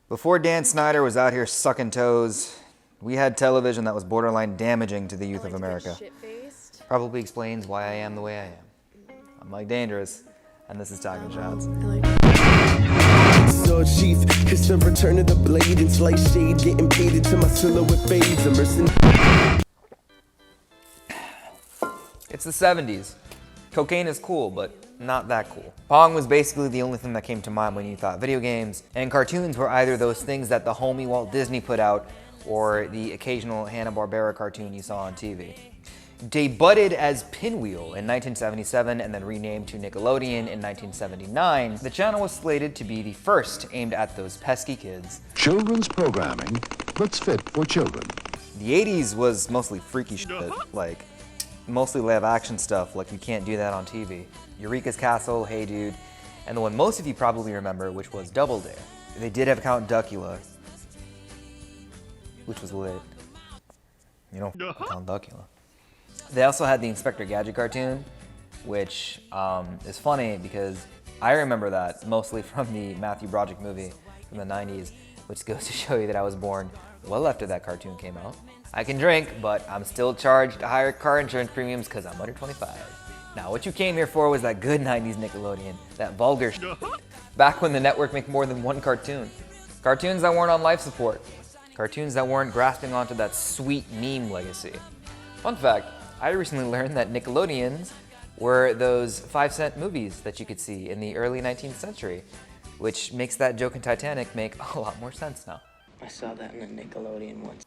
Before Dan Snyder was out here sucking toes, we had television that was borderline damaging to the youth of America. Probably explains why I am the way I am. I'm Mike Dangerous, and this is Talking Shots. Sword sheath, kiss the return of the blade and slice shade, getting paid into my silhouette fades. It's the 70s. Cocaine is cool, but not that cool. Pong was basically the only thing that came to mind when you thought video games, and cartoons were either those things that the homie Walt Disney put out or the occasional Hanna-Barbera cartoon you saw on TV. Debuted as Pinwheel in 1977 and then renamed to Nickelodeon in 1979, the channel was slated to be the first aimed at those pesky kids. Children's programming that's fit for children. The 80s was mostly freaky shit, like mostly live action stuff, like you can't do that on TV. Eureka's Castle, Hey Dude, and the one most of you probably remember, which was Double Dare. They did have Count Duckula, which was lit. You know, Count Duckula. They also had the Inspector Gadget cartoon, which is funny because I remember that mostly from the Matthew Broderick movie from the 90s, which goes to show you that I was born well after that cartoon came out. I can drink, but I'm still charged higher car insurance premiums because I'm under 25. Now, what you came here for was that good 90s Nickelodeon, that vulgar shit, back when the network made more than one cartoon. Cartoons that weren't on life support. Cartoons that weren't grasping onto that sweet meme legacy. Fun fact, I recently learned that Nickelodeons were those 5-cent movies that you could see in the early 19th century, which makes that joke in Titanic make a lot more sense now. I saw that in a Nickelodeon once.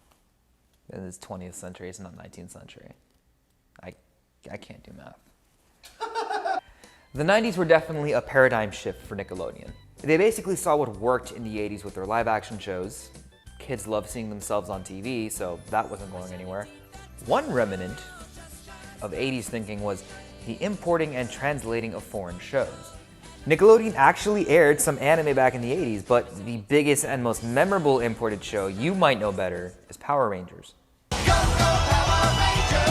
It is 20th century, it's not 19th century. I can't do math. The 90s were definitely a paradigm shift for Nickelodeon. They basically saw what worked in the 80s with their live action shows. Kids loved seeing themselves on TV, so that wasn't going anywhere. One remnant of 80s thinking was the importing and translating of foreign shows. Nickelodeon actually aired some anime back in the 80s, but the biggest and most memorable imported show you might know better is Power Rangers. Go, go, Power Rangers!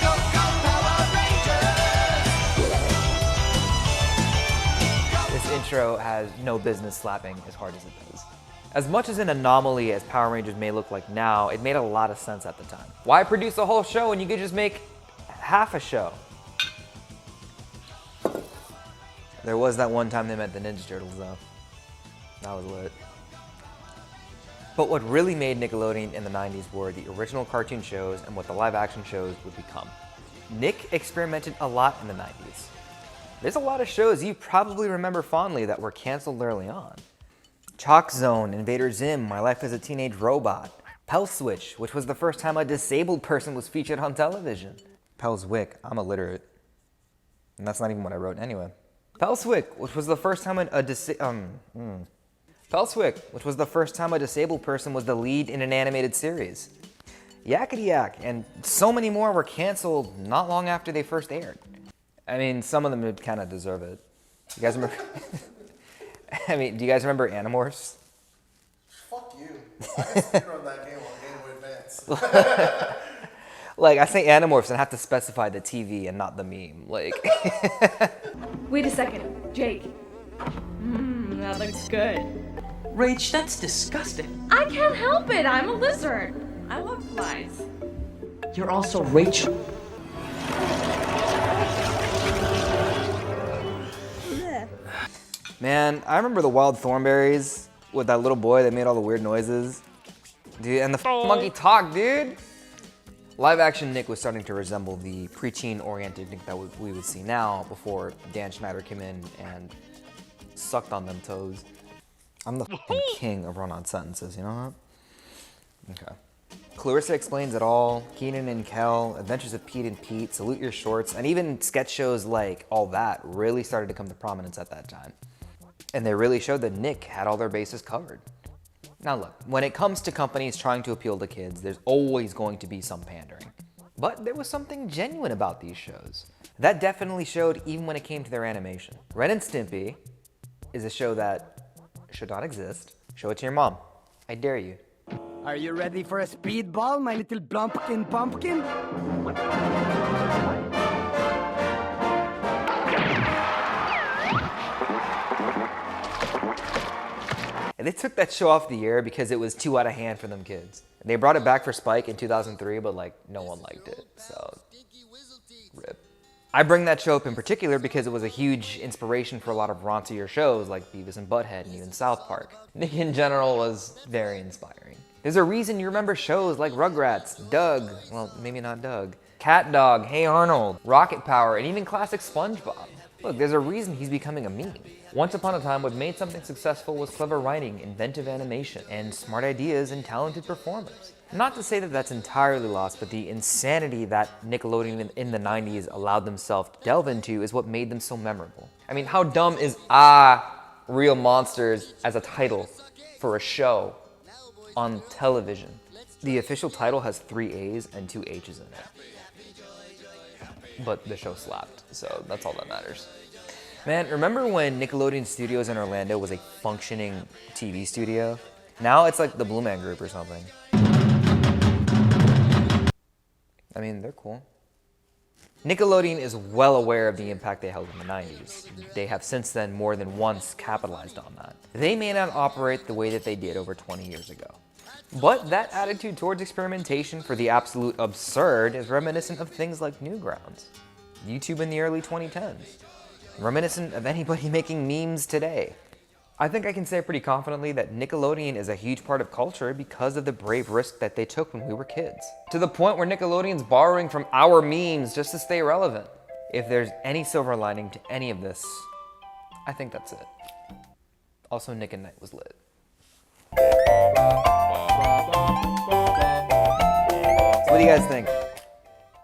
Go, go, Power Rangers! This intro has no business slapping as hard as it does. As much as an anomaly as Power Rangers may look like now, it made a lot of sense at the time. Why produce a whole show when you could just make half a show? There was that one time they met the Ninja Turtles though. That was lit. But what really made Nickelodeon in the 90s were the original cartoon shows and what the live action shows would become. Nick experimented a lot in the 90s. There's a lot of shows you probably remember fondly that were canceled early on. Chalk Zone, Invader Zim, My Life as a Teenage Robot, Pell Switch, which was the first time a disabled person was featured on television. Pellswick, I'm illiterate. And that's not even what I wrote anyway. Pellswick, which was the first time Pellswick, which was the first time a disabled person was the lead in an animated series. Yakety Yak, and so many more were canceled not long after they first aired. I mean, some of them would kind of deserve it. You guys remember? I mean, do you guys remember Animorphs? Fuck you. I can speedrun that game on Game Boy Advance. Like, I say Animorphs and have to specify the TV and not the meme. Like. Wait a second, Jake. That looks good. Rach, that's disgusting. I can't help it. I'm a lizard. I love flies. You're also Rachel. Man, I remember the Wild Thornberries with that little boy that made all the weird noises. Dude, and the monkey talk, dude. Live action Nick was starting to resemble the preteen oriented Nick that we would see now before Dan Schneider came in and sucked on them toes. I'm the king of run-on sentences, you know that? Okay. Clarissa Explains It All, Keenan and Kel, Adventures of Pete and Pete, Salute Your Shorts, and even sketch shows like All That really started to come to prominence at that time. And they really showed that Nick had all their bases covered. Now look, when it comes to companies trying to appeal to kids, there's always going to be some pandering. But there was something genuine about these shows. That definitely showed even when it came to their animation. Ren and Stimpy is a show that should not exist. Show it to your mom. I dare you. Are you ready for a speedball, my little blumpkin pumpkin? And they took that show off the air because it was too out of hand for them kids. They brought it back for Spike in 2003, but like no one liked it, so rip. I bring that show up in particular because it was a huge inspiration for a lot of rauncier shows like Beavis and Butthead and even South Park. Nick in general was very inspiring. There's a reason you remember shows like Rugrats, Doug, well maybe not Doug, Cat Dog, Hey Arnold, Rocket Power, and even classic SpongeBob. Look, there's a reason he's becoming a meme. Once upon a time, what made something successful was clever writing, inventive animation, and smart ideas and talented performers. Not to say that that's entirely lost, but the insanity that Nickelodeon in the 90s allowed themselves to delve into is what made them so memorable. I mean, how dumb is Real Monsters as a title for a show on television? The official title has 3 A's and 2 H's in it. But the show slapped, so that's all that matters. Man, remember when Nickelodeon Studios in Orlando was a functioning TV studio? Now it's like the Blue Man Group or something. I mean, they're cool. Nickelodeon is well aware of the impact they held in the 90s. They have since then more than once capitalized on that. They may not operate the way that they did over 20 years ago. But that attitude towards experimentation for the absolute absurd is reminiscent of things like Newgrounds, YouTube in the early 2010s, reminiscent of anybody making memes today. I think I can say pretty confidently that Nickelodeon is a huge part of culture because of the brave risk that they took when we were kids. To the point where Nickelodeon's borrowing from our memes just to stay relevant. If there's any silver lining to any of this, I think that's it. Also, Nick and Night was lit. So what do you guys think?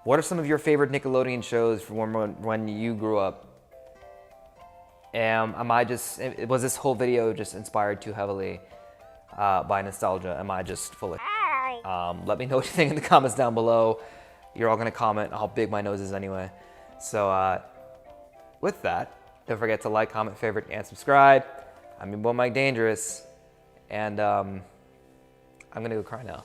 What are some of your favorite Nickelodeon shows from when you grew up? Was this whole video just inspired too heavily by nostalgia? Am I just full of let me know what you think in the comments down below. You're all gonna comment how big my nose is anyway. So with that, don't forget to like, comment, favorite, and subscribe. I'm your boy Mike Dangerous, and I'm gonna go cry now.